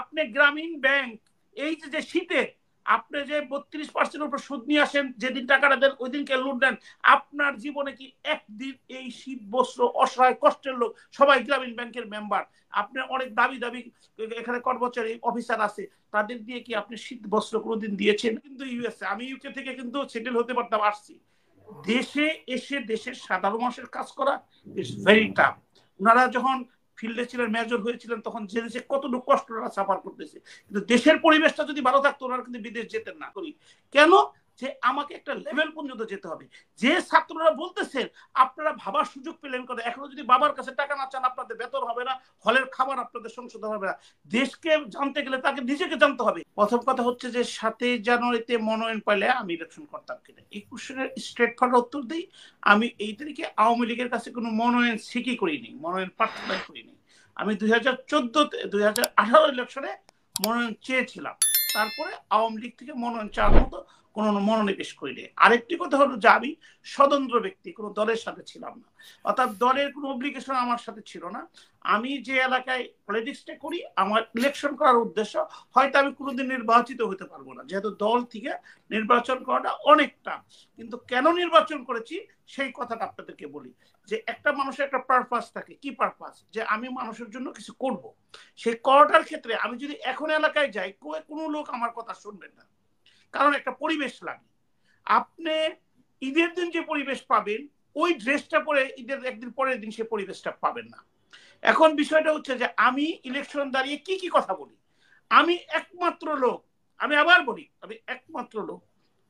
আপনি গ্রামীণ ব্যাংক এই যে শীতে আপনি যে 32% উপর সুদ নিয়ে আসেন, যেদিন টাকাটা দেন ওই দিনকে লুট দেন, আপনার জীবনে কি একদিন এই শীত বস্ত্র অসহায় কষ্টের লোক সবাই গ্রামীণ ব্যাংকের মেম্বার, আপনার অনেক দাবি দাবি এখানে কর্মচারী অফিসার আছে, তাদের দিয়ে কি আপনি শীত বস্ত্র কোনোদিন দিয়েছেন? কিন্তু ইউএসএ, আমি ইউকে থেকে কিন্তু সেটেল হতে পারতাম, আসছি। দেশে এসে দেশের সাধারণ মানুষের কাজ করা ইটস ভেরি টাফ। ওনারা যখন ফিল্ডে ছিলেন, মেজর হয়েছিলেন, তখন জেনেছে কতটুকু কষ্ট ওরা সাফার করতেছে। কিন্তু দেশের পরিবেশটা যদি ভালো থাকতো ওনারা কিন্তু বিদেশ যেতেন না। করি কেন? যে আমাকে একটা লেভেল পর্যন্ত যেতে হবে। যে ছাত্ররা বলতেছেন আপনারা ভাবার সুযোগ পেলেন করে, এখনো যদি বাবার কাছে টাকা না চান আপনাদের বেতন হবে না, হলের খাবার আপনাদের সংশোধন হবে না। দেশকে জানতে গেলে তাকে নিজেকে জানতে হবে। প্রথম কথা হচ্ছে যে 7 জানুয়ারিতে মনোনয়ন পাইলে আমি ইলেকশন করতাম কিনা, এই কোশ্চেনের স্ট্রেট ফরওয়ার্ড উত্তর দিই। আমি এই তারিখে আওয়ামী লীগের কাছে কোনো মনোনয়ন সিকি করিনি, মনোনয়ন প্রার্থনা করিনি। আমি 2018 ইলেকশনে মনোনয়ন চেয়েছিলাম, তারপরে আওয়ামী লীগ থেকে মনোনয়ন চাওয়ার মতো কোনো মনোনিবেশ করিনি। আরেকটি কথা হলো যে আমি স্বতন্ত্র ব্যক্তি, কোনো দলের সাথে ছিলাম না, অর্থাৎ দলের কোনো অব্লিগেশন আমার সাথে ছিল না। আমি যে এলাকায় পলিটিক্সটা করি, আমার ইলেকশন করার উদ্দেশ্য, হয়তো আমি কোনোদিন নির্বাচিত হতে পারবো না, যেহেতু দল থেকে নির্বাচন করাটা অনেকটা। কিন্তু কেন নির্বাচন করেছি সেই কথাটা আপনাদেরকে বলি, যে একটা মানুষের একটা পারপাস থাকে। কি পারপাস? যে আমি মানুষের জন্য কিছু করব। সেই করাটার ক্ষেত্রে আমি যদি এখন এলাকায় যাই, কোনো লোক আমার কথা শুনবেন না, কারণ একটা পরিবেশ লাগে। আপনি ঈদের দিন যে পরিবেশ পাবেন, ওই ড্রেসটা পরে ঈদের একদিন পরের দিন সে পরিবেশটা পাবেন না। এখন বিষয়টা হচ্ছে যে আমি ইলেকশন দাঁড়িয়ে কি কি কথা বলি। আমি একমাত্র লোক, আমি আবার বলি, আমি একমাত্র লোক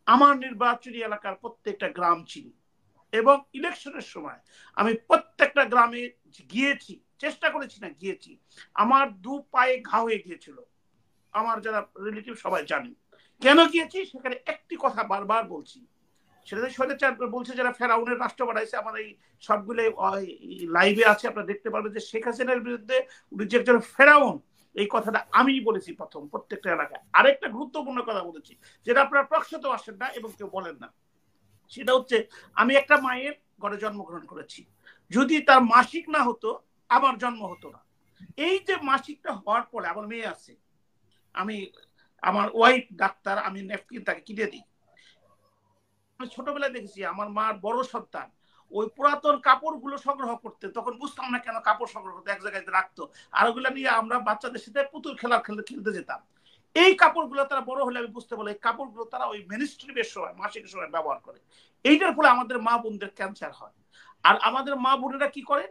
আমার নির্বাচনী এলাকার প্রত্যেকটা গ্রাম চিনি, এবং ইলেকশনের সময় আমি প্রত্যেকটা গ্রামে গিয়েছি, চেষ্টা করেছি না, গিয়েছি। আমার 2 পায়ে ঘা হয়ে গিয়েছিল, আমার যারা রিলেটিভ সবাই জানেন। কেন গিয়েছি? সেখানে একটি কথা বারবার বলছি, সেটা স্বৈরাচার বলছে যারা ফেরাউনের রাষ্ট্র বানাইছে, আমার এই সবগুলো লাইভে আছে, আপনারা দেখতে পারবেন যে শেখ হাসিনার বিরুদ্ধে উনি যে একজন ফেরাউন, এই কথাটা আমি বলেছি প্রথম প্রত্যেকটা এলাকায়। আরেকটা গুরুত্বপূর্ণ কথা বলেছি, যেটা আপনারা প্রশ্নতে আসেন না এবং কেউ বলেন না, সেটা হচ্ছে আমি একটা মায়ের ঘরে জন্মগ্রহণ করেছি, যদি তার মাসিক না হতো আমার জন্ম হতো না। এই যে মাসিকটা হওয়ার পরে আমার মেয়ে আছে, আমি আমার ওয়াইফ ডাক্তার, আমি নেপকিন তাকে কিনে দিই। আমি ছোটবেলায় দেখেছি আমার মার বড় সন্তান ওই পুরাতন কাপড়গুলো সংগ্রহ করতে, তখন বুঝতাম না কেন কাপড় সংগ্রহ করতে, এক জায়গায় রাখতো, আর ওগুলো নিয়ে আমরা বাচ্চাদের সাথে পুতুল খেলতে যেতাম। এই কাপড়গুলো তারা বড় হলে আমি বুঝতে পারলাম এই কাপড়গুলো তারা ওই মেনস্ট্রিমের সময়, মাসিক সময় ব্যবহার করে। এইটার ফলে আমাদের মা বোনদের ক্যান্সার হয়। আর আমাদের মা বোনেরা কি করে,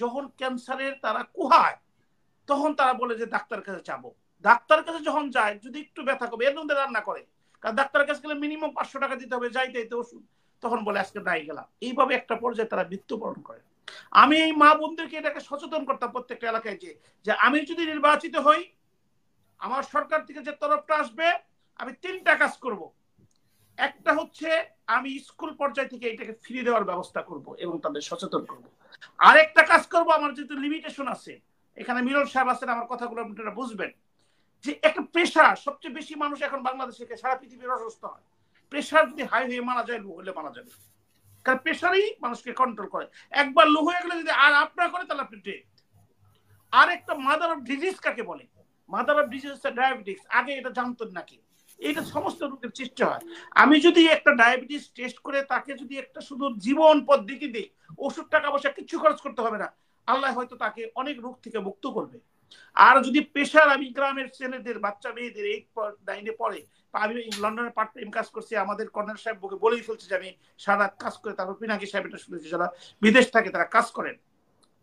যখন ক্যান্সারের তারা কুহায়, তখন তারা বলে যে ডাক্তারের কাছে যাবো। ডাক্তারের কাছে যখন যায়, যদি একটু ব্যথা করবে, এর মধ্যে রান্না করে, কারণ ডাক্তারের কাছে গেলে মিনিমাম 500 টাকা দিতে হবে, যাইতে যাইতে ওষুধ, তখন বলে আজকে নাই গেলাম। এইভাবে একটা পর্যায়ে তারা মৃত্যুবরণ করে। আমি এই মা বোনদেরকে এটাকে সচেতন করতাম প্রত্যেকটা এলাকায়, যে আমি যদি নির্বাচিত হই, আমার সরকার থেকে যে তরফটা আসবে, আমি 3টা কাজ করব। একটা হচ্ছে আমি স্কুল পর্যায় থেকে এটাকে ফ্রি দেওয়ার ব্যবস্থা করব এবং তাদের সচেতন করব। আরেকটা কাজ করব, আমার যেহেতু লিমিটেশন আছে, এখানে মিলন সাহেব আছেন, আমার কথাগুলো আপনারা বুঝবেন, যে একটা প্রেশার, সবচেয়ে বেশি মানুষ এখন বাংলাদেশে সারা পৃথিবীর অসুস্থ হয়। প্রেশার যদি হাই হয়ে মারা যায়, লো হলে মারা যাবে, কারণ প্রেশারই মানুষকে কন্ট্রোল করে। একবার লো হয়ে গেলে যদি আর আপ না করে, তাহলে আপনি ডেড। আর একটা মাদার অফ ডিজিজ কাকে বলে? মাদার অফ ডিজিজ হচ্ছে ডায়াবেটিস। আগে এটা জানতেন নাকি? এটা সমস্ত রোগের সৃষ্টি হয়। আমি যদি একটা ডায়াবেটিস টেস্ট করে তাকে যদি একটা শুধু জীবন পদ্ধতি দিই, ওষুধ টাকা পয়সা কিছু খরচ করতে হবে না, আল্লাহ হয়তো তাকে অনেক রোগ থেকে মুক্ত করবে। আর যদি প্রেশার, আমি গ্রামের ছেলেদের, বাচ্চা মেয়েদের 8-9 পড়ে, আমি লন্ডনে পার্ট টাইম কাজ করছি, আমাদের কর্নেল সাহেব বলেই ফেলছে যে আমি সারা কাজ করে, তারপর পিনাকি সাহেব এটা শুনেছি, যারা বিদেশ থাকে তারা কাজ করেন।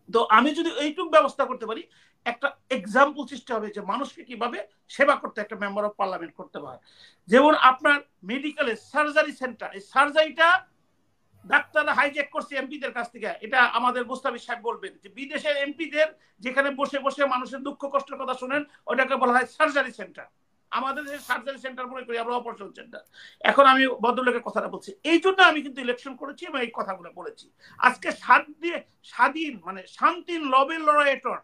তো আমি যদি এইটুকু ব্যবস্থা করতে পারি, একটা এক্সাম্পল সৃষ্টি হবে যে মানুষকে কিভাবে সেবা করতে একটা মেম্বার অফ পার্লামেন্ট করতে পারে। যেমন আপনার মেডিকেলের সার্জারি সেন্টার, এই সার্জারিটা ডাক্তাররা হাইজ্যাক করছে এমপিদের কাছ থেকে। এটা আমাদের মুস্তাফি সাহেব বলবেন যে বিদেশের এমপিদের যেখানে বসে বসে মানুষের দুঃখ কষ্টের কথা শুনেন, ওটাকে বলা হয় সার্জারি সেন্টার। আমাদের দেশে সার্জারি সেন্টার মনে করি আমরা অপারেশন সেন্টার। এখন আমি ভদ্রলোকের কথাটা বলছি, এই জন্য আমি কিন্তু ইলেকশন করেছি এবং এই কথাগুলো বলেছি। আজকে স্বাধীন মানে শান্তির নোবেল লরেটর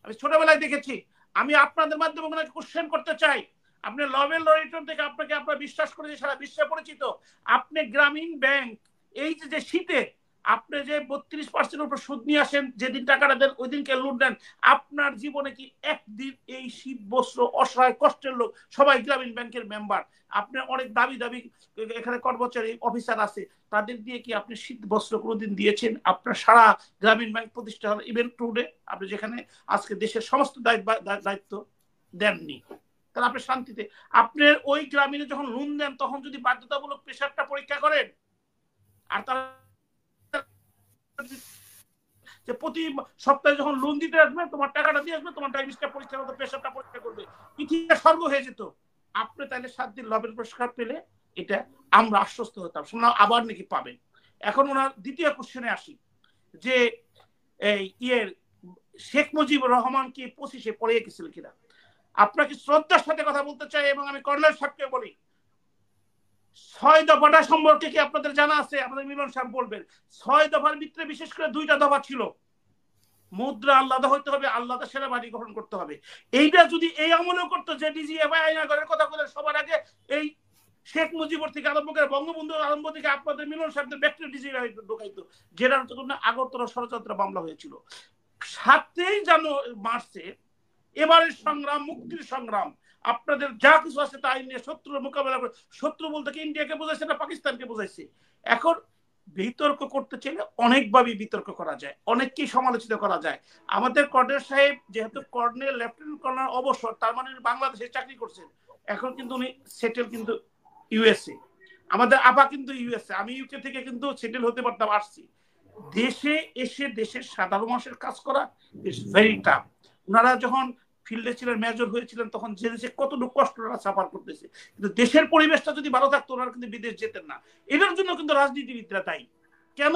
আমি ছোটবেলায় দেখেছি। আমি আপনাদের মাধ্যমে ওনাকে কোশ্চেন করতে চাই, আপনি নোবেল লরেটর থেকে আপনাকে আপনারা বিশ্বাস করেছে সারা বিশ্বে পরিচিত, আপনি গ্রামীণ ব্যাংক এই যে শীতে আপনি যে 32% উপর সুদ নিয়ে আসেন, যেদিন টাকাটা দেন ওই দিনকে লুট দেন, আপনার জীবনে কি একদিন এই শীত বস্ত্র অসহায় কষ্টের লোক সবাই গ্রামীণ ব্যাংকের মেম্বার, আপনার অনেক দাবি দাবি এখানে কর্মচারী অফিসার আছে, তাদের দিয়ে কি আপনি শীত বস্ত্র কোনোদিন দিয়েছেন? আপনার সারা গ্রামীণ ব্যাংক প্রতিষ্ঠা হল ইভেন্ট টুডে, আপনি যেখানে আজকে দেশের সমস্ত দায়িত্ব দেননি, তাহলে আপনি শান্তিতে আপনার ওই গ্রামীণে যখন লোন দেন তখন যদি বাধ্যতামূলক প্রেশারটা পরীক্ষা করেন, আর তারা যে প্রতি সপ্তাহে যখন লোন দিতে আসবে তোমার টাকাটা দিয়ে আসবে, তোমার ডায়াবেটিসটা পরীক্ষা করবে, প্রেশারটা পরীক্ষা করবে, পৃথিবীটা স্বর্গ হয়ে যেত। আপনি তাহলে 7 দিন নোবেল পুরস্কার পেলে এটা আমরা আশ্বস্ত হতাম, শুনলাম আবার নাকি পাবেন। এখন ওনার দ্বিতীয় কোশ্চেনে আসি, যে এই শেখ মুজিবুর রহমান কি 25-এ পড়ে গেছিল কিনা। আপনাকে শ্রদ্ধার সাথে কথা বলতে চাই এবং আমি কর্নেল সাহেবকে বলি, 6 দফাটা সম্পর্কে কি আপনাদের জানা আছে? আমাদের মিলন সাহেব বলবেন। 6 দফার ভিতরে বিশেষ করে 2টা দফা ছিল, মুদ্রা আলাদা হইতে হবে, আলাদা সেনাবাহিনী গঠন করতে হবে। এইটা যদি এই আমলেও করতো, যে ডিজিএফআই আইনাগরের কথা বলে সবার আগে এই শেখ মুজিবুর থেকে আরম্ভ করে বঙ্গবন্ধু আরম্ভ থেকে আপনাদের মিলন সাহেবদের ব্যক্তিগত ডিজিএফআই ঢুকাইতো, যেটার জন্য আগরতলা ষড়যন্ত্র মামলা হয়েছিল। 7ই মার্চে এবারের সংগ্রাম, মুক্তির সংগ্রাম, আপনাদের যা কিছু আছে তাই নিয়ে শত্রুর মোকাবেলা করে, শত্রু বলতে কি ইন্ডিয়াকে বোঝাইছে না পাকিস্তানকে বোঝাইছে। এখন বিতর্ক করতে চাইলে অনেকভাবে বিতর্ক করা যায়, অনেককেই সমালোচিত করা যায়। আমাদের কর্নেল সাহেব যেহেতু কর্নেল লেফটেন্যান্ট কর্নেল অবসর, তার মানে বাংলাদেশে চাকরি করছেন, এখন কিন্তু উনি সেটেল কিন্তু ইউএসএ। আমাদের আপা কিন্তু ইউএসএ, আমি ইউকে থেকে কিন্তু সেটেল হতে পারতাম, আসছি। দেশে এসে দেশের সাধারণ মানুষের কাজ করা ইজ ভেরি টাফ। ওনারা যখন ফিল্ডে ছিলেন, মেজর হয়েছিলেন, তখন যে দেশে কতটুকু কষ্ট ওনারা সাফার করতেছে, কিন্তু দেশের পরিবেশটা যদি ভালো থাকতো ওনারা কিন্তু বিদেশ যেতেন না। এটার জন্য কিন্তু রাজনীতিবিদরা দায়ী। কেন?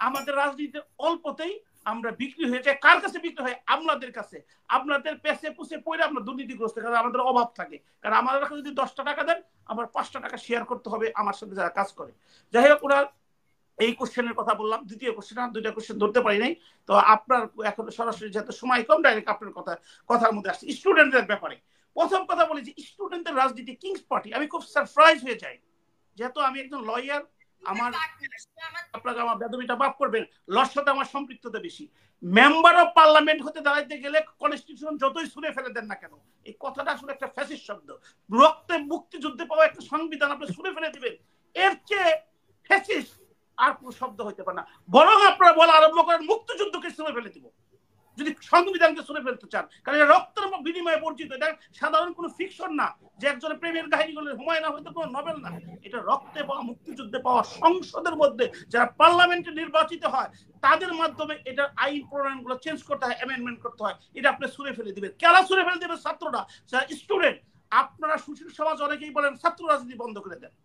আমাদের রাজনীতির অল্পতেই আমরা বিক্রি হয়ে যাই। কার কাছে বিক্রি হয়? আপনাদের কাছে। আপনাদের পেছে পুষে পড়ে আমরা দুর্নীতিগ্রস্ত, কারণ আমাদের অভাব থাকে। কারণ আমাদের কাছে যদি 10টা টাকা দেন, আমার 5টা টাকা শেয়ার করতে হবে আমার সাথে যারা কাজ করে। যাই হোক, ওনার এই কোশ্চেনের কথা বললাম, দ্বিতীয় কোশ্চেন, আর 2টা কোশ্চেন ধরতে পারি নাই। তো আপনার এখন সরাসরি যেহেতু সময় কম, ডাইরেক্ট আপনার কথার মধ্যে আসছে স্টুডেন্টদের ব্যাপারে। প্রথম কথা বলি যে স্টুডেন্টদের রাজনীতি, কিংস পার্টি, আমি খুব সারপ্রাইজ হয়ে যাই, যেহেতু আমি একজন লয়ার, আমার আপনাকে আমার বেদবিটা মাফ করবেন, লর সাথে আমার সম্পৃক্ততা বেশি। মেম্বার অফ পার্লামেন্ট হতে দাঁড়াইতে গেলে কনস্টিটিউশন যতই ছুঁড়ে ফেলে দেন না কেন, এই কথাটা আসলে একটা ফ্যাসিস্ট শব্দ। রক্তে মুক্তিযুদ্ধে পাওয়া একটা সংবিধান আপনি ছুঁড়ে ফেলে দিবেন, এর চেয়ে ফ্যাসিস্ট আর কোন শব্দ হইতে পারে না। বরং আপনারা বলা আরম্ভ করেন মুক্তিযুদ্ধকে ছুঁড়ে ফেলে দিব, যদি সংবিধানকে ছুঁড়ে ফেলতে চান, কারণ এটা রক্তের বিনিময়ে বর্জিত। এটা সাধারণ কোনো ফিকশন না যে একজনের প্রেমের কাহিনী গুলো হুমায়ুন আহমেদের কোনো নভেল না। এটা রক্তে পাওয়া, মুক্তিযুদ্ধে পাওয়া, সংসদের মধ্যে যারা পার্লামেন্টে নির্বাচিত হয় তাদের মাধ্যমে এটা আইন প্রণয়ন গুলো চেঞ্জ করতে হয়, অ্যামেন্ডমেন্ট করতে হয়। এটা আপনি ছুঁড়ে ফেলে দিবেন। কারা ছুঁড়ে ফেলে দিবেন? ছাত্ররা, যারা স্টুডেন্ট। আপনারা সুশীল সমাজ অনেকেই বলেন ছাত্র রাজনীতি বন্ধ করে দেন।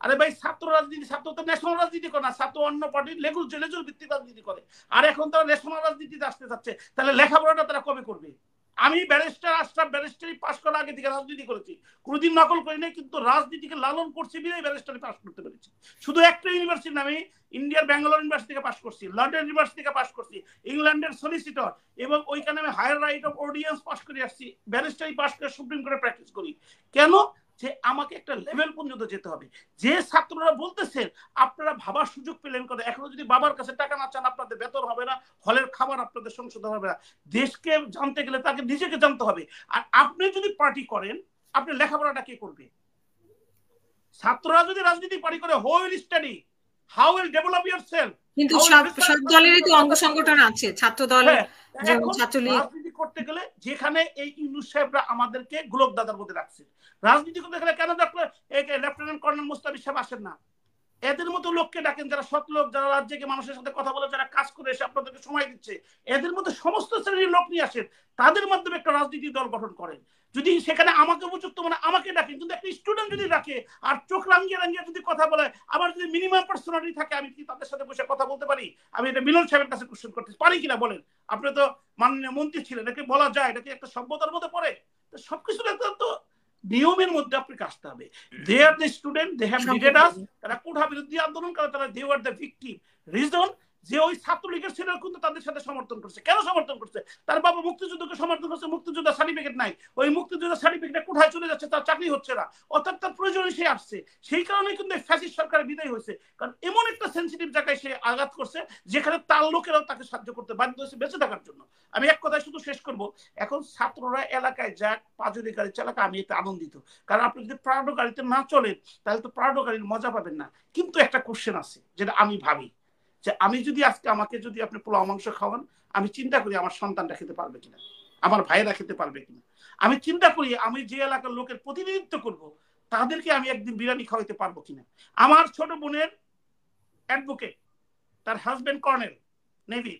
আরে ভাই, ছাত্র রাজনীতি, ছাত্র তো ন্যাশনাল রাজনীতি করে না, ছাত্র অন্য পার্টির লেজুর ভিত্তিক রাজনীতি করে। আর এখন তারা ন্যাশনাল রাজনীতিতে আসতে যাচ্ছে, তাহলে লেখাপড়াটা তারা কবে করবে? আমি ব্যারিস্টার আশরাফ ব্যারিস্টারি পাস করার আগে থেকে রাজনীতি করেছি, কোনোদিন নকল করি নাই, কিন্তু রাজনীতিকে লালন করছি বিধায় ব্যারিস্টারি পাস করতে পেরেছি। শুধু একটা ইউনিভার্সিটি, আমি ইন্ডিয়ার ব্যাঙ্গালোর ইউনিভার্সিটি থেকে পাস করছি, লন্ডন ইউনিভার্সিটি থেকে পাস করছি, ইংল্যান্ডের সলিসিটর, এবং ওইখানে আমি higher right of audience pass করে আসছি, ব্যারিস্টারি পাস করে সুপ্রিম কোর্টে প্র্যাকটিস করি। কেন? যে আমাকে একটা লেভেল পর্যন্ত যেতে হবে। যে ছাত্ররা বলতেছেন আপনারা ভাবার সুযোগ পেলেন করে, এখনো যদি বাবার কাছে টাকা না চান আপনাদের বেতন হবে না, হলের খাবার আপনাদের সংশোধন হবে না। দেশকে জানতে গেলে তাকে নিজেকে জানতে হবে। আর আপনি যদি পার্টি করেন, আপনি লেখাপড়াটা কে করবে? ছাত্ররা যদি রাজনীতি পার্টি করে, who will study, how will develop yourself? কিন্তু সব দলেরই তো অঙ্গ সংগঠন আছে, ছাত্র দল, যেমন ছাত্রলীগ। রাজনীতি করতে গেলে যেখানে এই ইউনুস সাহেবরা আমাদেরকে গোলক দাদার মধ্যে রাখছে, রাজনীতি করতে গেলে কেন লেফটেন্যান্ট কর্নেল মুস্তাফিজ সাহেব আসেন না? এদের মতো লোককে ডাকেন, যারা সৎ লোক, যারা রাজ্যকে মানুষের সাথে কথা বলে, যারা কাজ করে এসে আপনাদেরকে সময় দিচ্ছে। এদের মধ্যে সমস্ত শ্রেণীর লোক নিয়ে আসেন, তাদের মাধ্যমে একটা রাজনীতি দল গঠন করেন। যদি সেখানে আমাকে উপযুক্ত মানে আমাকে ডাকেন, কিন্তু একটা স্টুডেন্ট যদি ডাকে আর চোখ রাঙিয়ে রাঙিয়ে যদি কথা বলে, আমার যদি মিনিমাম পার্সোনালিটি থাকে, আমি কি তাদের সাথে বসে কথা বলতে পারি? আমি এটা মিলন সাহেবের কাছে কোশ্চেন করতে পারি কিনা বলেন? আপনি তো মাননীয় মন্ত্রী ছিলেন, এটাকে বলা যায়, এটা কি একটা সভ্যতার মধ্যে পড়ে? সবকিছু তো নিয়মের মধ্যে আপনাকে আসতে হবে। They are the student, they have leaded us. তারা কোঠা বিরোধী আন্দোলন করে, তারা they are the victim. Reason যে ওই ছাত্রলীগের ছিল কিন্তু তাদের সাথে সমর্থন করছে। কেন সমর্থন করছে? তার বাবা মুক্তিযুদ্ধকে সমর্থন করছে, মুক্তিযোদ্ধা সার্টিফিকেট নাই, ওই মুক্তিযোদ্ধা সার্টিফিকেট কোথায় চলে যাচ্ছে, তার চাকরি হচ্ছে না, অর্থাৎ তার প্রয়োজনে সে আসছে। সেই কারণে কিন্তু ফ্যাসিস্ট সরকার বিদায় হয়েছে, কারণ এমন একটা সেন্সিটিভ জায়গায় সে আঘাত করছে যেখানে তার লোকেরাও তাকে সাহায্য করতে বাধ্য হয়েছে বেঁচে থাকার জন্য। আমি এক কথায় শুধু শেষ করব, এখন ছাত্ররা এলাকায় যাক, পাঁচুরি গাড়ি চালাক, আমি এতে আনন্দিত, কারণ আপনি যদি প্রাডো গাড়িতে না চলেন তাহলে তো প্রাডো গাড়ির মজা পাবেন না। কিন্তু একটা কোশ্চেন আছে যেটা আমি ভাবি, যে আমি যদি আজকে আমাকে যদি আপনি পোলাও মাংস খাওয়ান, আমি চিন্তা করি আমার সন্তানরা খেতে পারবে কিনা, আমার ভাইয়েরা খেতে পারবে কিনা। আমি চিন্তা করি আমি যে এলাকার লোকের প্রতিনিধিত্ব করব তাদেরকে আমি একদিন বিরিয়ানি খাওয়াইতে পারবো কিনা। আমার ছোট বোনের অ্যাডভোকেট, তার হাজবেন্ড কর্নেল নেভি,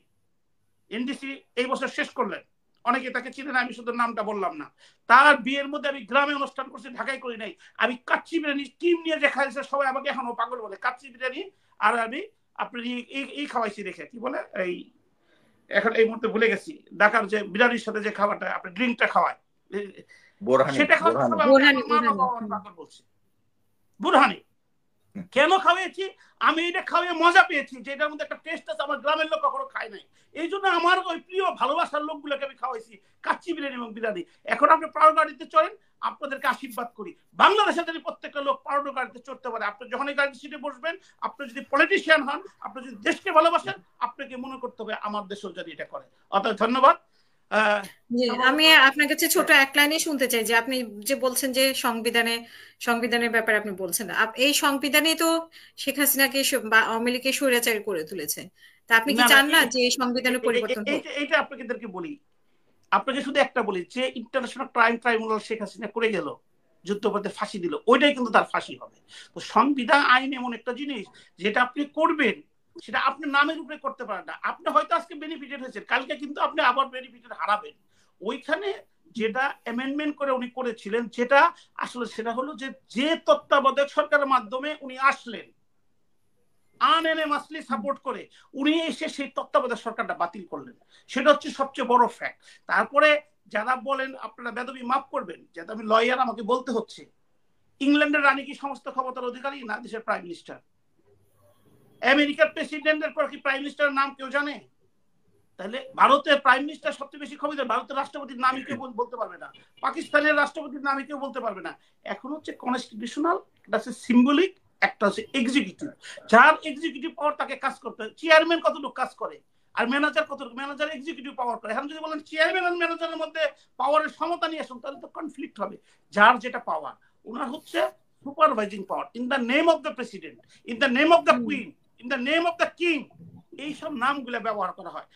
এনডিসি এই বছর শেষ করলেন, অনেকে তাকে চিনেন, আমি শুধু নামটা বললাম না। তার বিয়ের মধ্যে আমি গ্রামে অনুষ্ঠান করছি, ঢাকায় করি নাই। আমি কাচ্চি বিরিয়ানি টিম নিয়ে যে খাইছে, সবাই আমাকে এখনো পাগল বলে কাচ্চি বিরিয়ানি। আর আমি আপনার এই খাওয়াইছি দেখে, কি বলে এই এখন এই মুহূর্তে ভুলে গেছি, ঢাকার যে বিরিয়ানির সাথে যে খাবারটা আপনার ড্রিঙ্কটা খাওয়ায়, সেটা খাওয়া বলছে বুরহানি। কেন খাওয়াইছি? আমি এটা খাওয়াই মজা পেয়েছি, যেটার মধ্যে একটা টেস্ট আছে, আমার গ্রামের লোক কখনো খায় নাই। এই জন্য আমার ওই প্রিয় ভালোবাসার লোকগুলোকে আমি খাওয়াইছি কাচ্চি বিরিয়ানি এবং বিরিয়ানি। এখন আপনি পাউডার গাড়িতে চড়েন, আপনাদেরকে আশীর্বাদ করি, বাংলাদেশে যদি প্রত্যেকটা লোক পাউডার গাড়িতে চড়তে পারে। আপনি যখন এই গাড়িতে সিটে বসবেন, আপনি যদি পলিটিশিয়ান হন, আপনি যদি দেশকে ভালোবাসেন, আপনাকে মনে করতে হবে আমার দেশও যদি এটা করে। অতএব ধন্যবাদ। আমি আপনার কাছে ছোট এক লাইনে শুনতে চাই যে আপনি যে বলছেন যে সংবিধানের ব্যাপারে আপনি বলছেন, এই সংবিধানে তো শেখ হাসিনাকে বা আওয়ামী লীগকে স্বৈরাচারী করে তুলেছে, তা আপনি কি চান না যে এই সংবিধানের পরিবর্তন হোক? এইটা আপনাদেরকে বলি, আপনাকে শুধু একটা বলি, যে international crime tribunal Sheikh Hasina করে গেল, যুদ্ধপথে ফাঁসি দিল, ওইটাই কিন্তু তার ফাঁসি হবে। তো সংবিধান আইন এমন একটা জিনিস যেটা আপনি করবেন সেটা আপনার নামের উপরে করতে পারেন না। আপনি হয়তো আজকে বেনিফিটেড হয়েছেন, কালকে কিন্তু আপনি আবার বেনিফিটেড হারাবেন। ওইখানে যেটা অ্যামেন্ডমেন্ট করে উনি করেছিলেন, যেটা আসলে সেটা হলো যে তত্ত্বাবধায়ক সরকারের মাধ্যমে উনি আসলেন, আনএনএমাসলি সাপোর্ট করে উনি এসে সেই তত্ত্বাবধায়ক সরকারটা বাতিল করলেন। সেটা হচ্ছে সবচেয়ে বড় ফ্যাক্ট। তারপরে যারা বলেন আপনারা বেদবি মাফ করবেন, যেটা আমি লয়ার আমাকে বলতে হচ্ছে, ইংল্যান্ডের রানী কি সমস্ত ক্ষমতার অধিকারী না দেশের প্রাইম মিনিস্টার? আমেরিকার প্রেসিডেন্টের পর কি প্রাইম মিনিস্টারের নাম কেউ জানে? তাহলে ভারতের প্রাইম মিনিস্টার সবচেয়ে বেশি ক্ষমতা, ভারতের রাষ্ট্রপতির নামই কেউ বলতে পারবে না, পাকিস্তানের রাষ্ট্রপতির নামই কেউ বলতে পারবে না। এখন হচ্ছে কনস্টিটিউশনাল, এটা হচ্ছে সিম্বলিক, একটা হচ্ছে এক্সিকিউটিভ। যার এক্সিকিউটিভ পাওয়ার তাকে কাজ করতে হয়। চেয়ারম্যান কতটুকু কাজ করে আর ম্যানেজার কতটুকু? ম্যানেজার এক্সিকিউটিভ পাওয়ার করে। এখন যদি বলেন চেয়ারম্যান আর ম্যানেজারের মধ্যে পাওয়ারের সমতা নিয়ে আসুন, তাহলে তো কনফ্লিক্ট হবে। যার যেটা পাওয়ার, ওনার হচ্ছে supervising power, in the name of the president, in the name of the queen, in the name of the king, এইসব নামগুলো ব্যবহার করা হয়।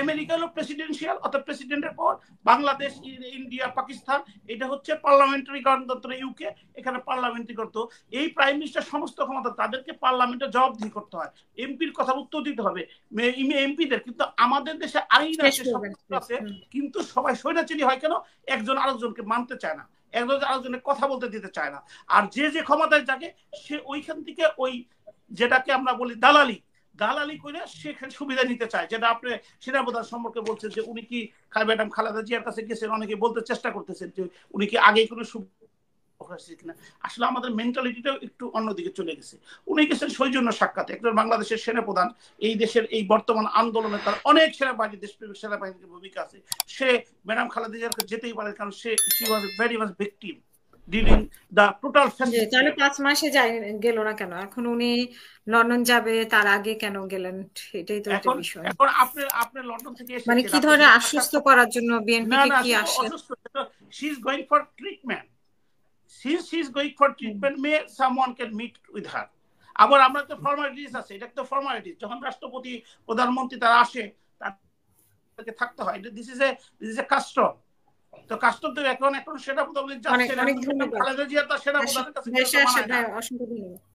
আমেরিকা হলো প্রেসিডেন্সিয়াল, অর্থাৎ প্রেসিডেন্টের পর। বাংলাদেশ, ইন্ডিয়া, পাকিস্তান এটা হচ্ছে পার্লামেন্টারি গণতন্ত্র, ইউকে এখানে পার্লামেন্টারি করতো। এই প্রাইম মিনিস্টার সমস্ত ক্ষমতা, তাদেরকে পার্লামেন্টে জবাবদিহি করতে হয়, এমপির কথার উত্তর দিতে হবে এমপিদের। কিন্তু আমাদের দেশে আইন আছে, সব আছে, কিন্তু সবাই স্বৈরাচারী হয় কেন? একজন আরেকজনকে মানতে চায় না, একজন আরেকজনের কথা বলতে দিতে চায় না। আর যে ক্ষমতায় থাকে সে ওইখান থেকে ওই যেটাকে আমরা বলি দালালি করে সেখানে সুবিধা নিতে চায়। যেটা আপনি সেনাপ্রধান সম্পর্কে বলছেন যে উনি কি ম্যাডাম খালেদা জিয়ার কাছে গেছেন, অনেকে বলতে চেষ্টা করতেছেন যে উনি কি আগে কোনো কিনা। আসলে আমাদের মেন্টালিটিটাও একটু অন্যদিকে চলে গেছে। উনি গেছেন সৌজন্য সাক্ষাতে, একজন বাংলাদেশের সেনাপ্রধান, এই দেশের এই বর্তমান আন্দোলনে তার অনেক সেনাবাহিনী, দেশপ্রেমিক সেনাবাহিনীর ভূমিকা আছে। সে ম্যাডাম খালেদা জিয়ার কাছে যেতেই পারে, কারণ she was very much victim during the total fascism। তাহলে 5 মাসে গেল না কেন? এখন উনি লন্ডন যাবে, তার আগে কেন গেলেন? এটাই তো একটা বিষয়। এখন আপনি লন্ডন থেকে এসে মানে কি ধরনের আশ্বস্ত করার জন্য বিএনপি কি আসে? she is going for treatment. Since she is going for treatment, may someone can meet with her. আবার আমরা তো ফর্মালিটিস আছে, এটা তো ফর্মালিটিস। যখন রাষ্ট্রপতি প্রধানমন্ত্রী তারা আসে, তাদেরকে থাকতে হয়। This is a custom. তো কাস্টম তো এখন সেটা প্রধানমন্ত্রী যাচ্ছে, খালেদা জিয়া তার সেটা প্রধানের কাছে